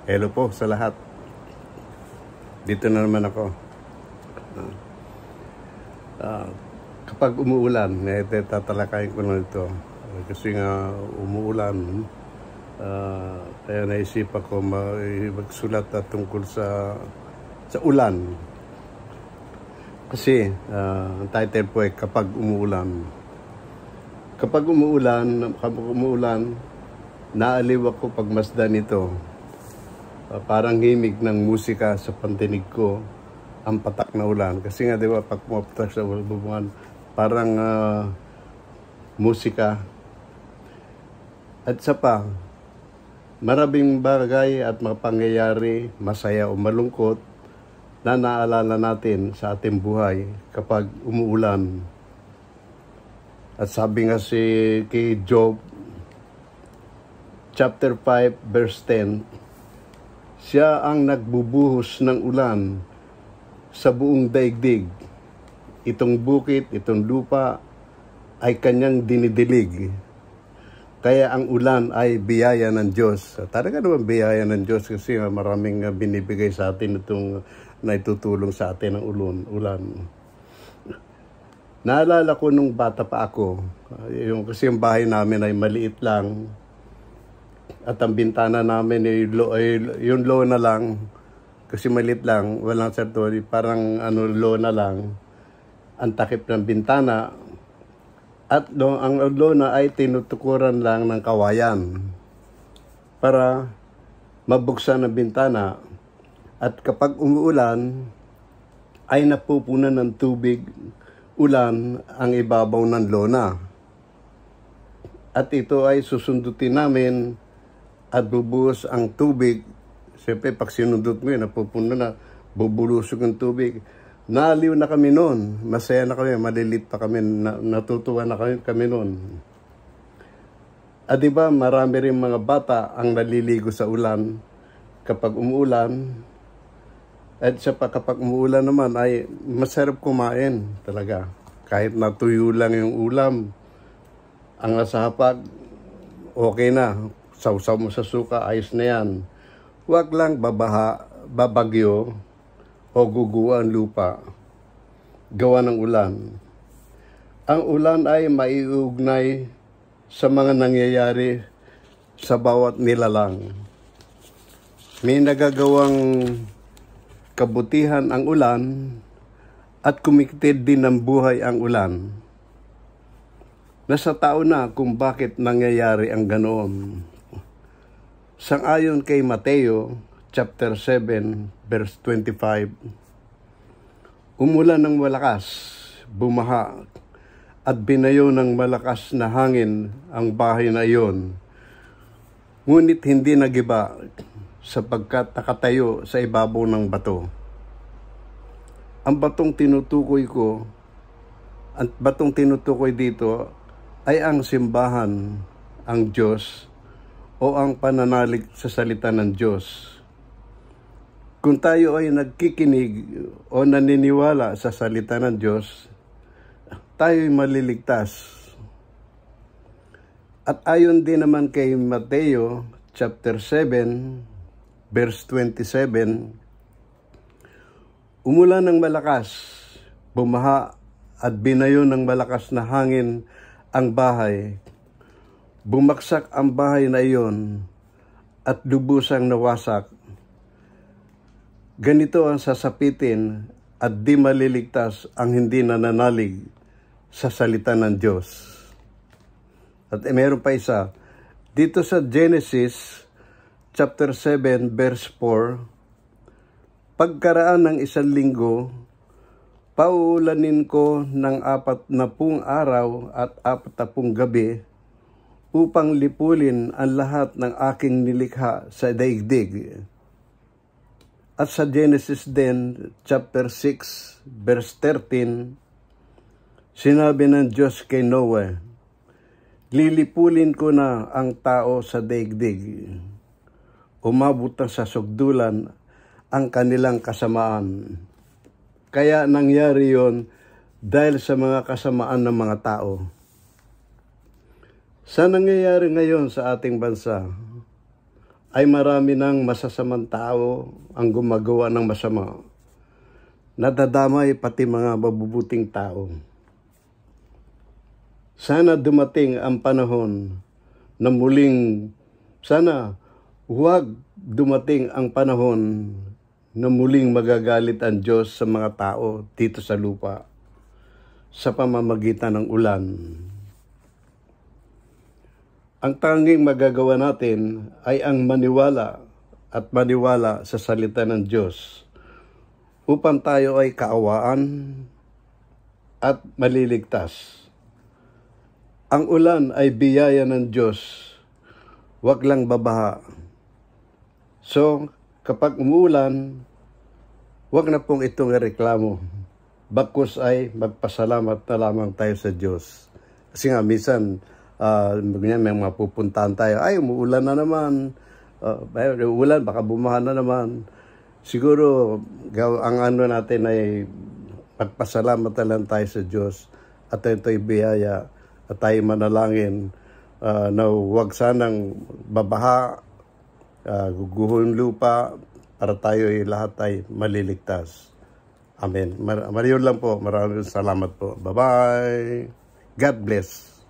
Hello po sa lahat. Dito na naman ako. Kapag umuulan, tatalakayin ko na ito. Kasi nga umuulan, kaya naisip ako magsulat na tungkol sa ulan. Kasi ang title po ay Kapag Umuulan. Kapag umuulan, naaliw ako pagmasdan ito. Parang himig ng musika sa pandinig ko ang patak na ulan. Kasi nga, di ba, pag pumapta sa bubungan, parang musika. At sa pa, maraming bagay at mga pangyayari, masaya o malungkot, na naalala natin sa ating buhay kapag umuulan. At sabi nga kay Job, chapter 5, verse 10, siya ang nagbubuhos ng ulan sa buong daigdig. Itong bukit, itong lupa ay kanyang dinidilig. Kaya ang ulan ay biyaya ng Diyos. Talaga naman biyaya ng Diyos kasi maraming binibigay sa atin itong naitutulong sa atin ng ulan. Naalala ko nung bata pa ako, kasi yung bahay namin ay maliit lang. At ang bintana namin ay yung lona lang, kasi maliit lang, walang sartori, parang lona lang, ang takip ng bintana. At ang lona ay tinutukuran lang ng kawayan para mabuksan ang bintana. At kapag umuulan, ay napupunan ng tubig, ulan ang ibabaw ng lona. At ito ay susundutin namin at bubuhos ang tubig. Siyempre, pag sinundot mo yun, napupuno na, bubulusog ang tubig. Naaliw na kami noon. Masaya na kami, malilit pa kami, natutuwa na kami noon. At diba, marami rin mga bata ang naliligo sa ulan kapag umuulan. At siya pa, kapag umuulan naman, ay masarap kumain talaga. Kahit natuyo lang yung ulam, ang nasa hapag, okay na. Sausaw mo sa suka, ayos na yan. Huwag lang babagyo o guguwa ang lupa. Gawa ng ulan. Ang ulan ay maiugnay sa mga nangyayari sa bawat nilalang. May nagagawang kabutihan ang ulan at kumikitil din ng buhay ang ulan. Nasa tao na kung bakit nangyayari ang ganoon. Sang-ayon kay Mateo, chapter 7, verse 25, umulan ng malakas, bumaha, at binayo ng malakas na hangin ang bahay na iyon. Ngunit hindi nagiba sapagkat nakatayo sa ibabaw ng bato. Ang batong tinutukoy dito ay ang simbahan, ang Diyos, o ang pananalig sa salita ng Diyos. Kung tayo ay nagkikinig o naniniwala sa salita ng Diyos, tayo'y maliligtas. At ayon din naman kay Mateo chapter 7, verse 27, umulan ng malakas, bumaha at binayo ng malakas na hangin ang bahay. Bumaksak ang bahay na iyon at lubusang nawasak. Ganito ang sasapitin at di maliligtas ang hindi nananalig sa salita ng Diyos. At meron pa isa. Dito sa Genesis chapter 7 verse 4, pagkaraan ng 1 linggo, pauulanin ko ng 40 araw at 40 gabi upang lipulin ang lahat ng aking nilikha sa daigdig. At sa Genesis din, chapter 6, verse 13, sinabi ng Diyos kay Noah, lilipulin ko na ang tao sa daigdig. Umabot na sa sugdulan ang kanilang kasamaan. Kaya nangyari yon dahil sa mga kasamaan ng mga tao. Sa nangyayari ngayon sa ating bansa, ay marami ng masasamang tao ang gumagawa ng masama. Nadadamay pati mga mabubuting tao. Sana dumating ang panahon na sana huwag dumating ang panahon na muling magagalit ang Diyos sa mga tao dito sa lupa sa pamamagitan ng ulan. Ang tanging magagawa natin ay ang maniwala sa salita ng Diyos upang tayo ay kaawaan at maliligtas. Ang ulan ay biyaya ng Diyos, wag lang babaha. So, kapag umuulan, wag na pong itong ireklamo. Bagkus ay magpasalamat na lamang tayo sa Diyos. Kasi nga, minsan, may mapupuntahan tayo, ay umuulan na naman, ulan, baka bumaha na naman. Siguro, ang ano natin ay magpasalamat na lang tayo sa Diyos at ito'y biyaya at tayo manalangin na huwag sanang babaha, guguhon lupa para tayo ay lahat ay maliligtas. Amen. Mariyon lang po. Maraming salamat po. Bye-bye. God bless.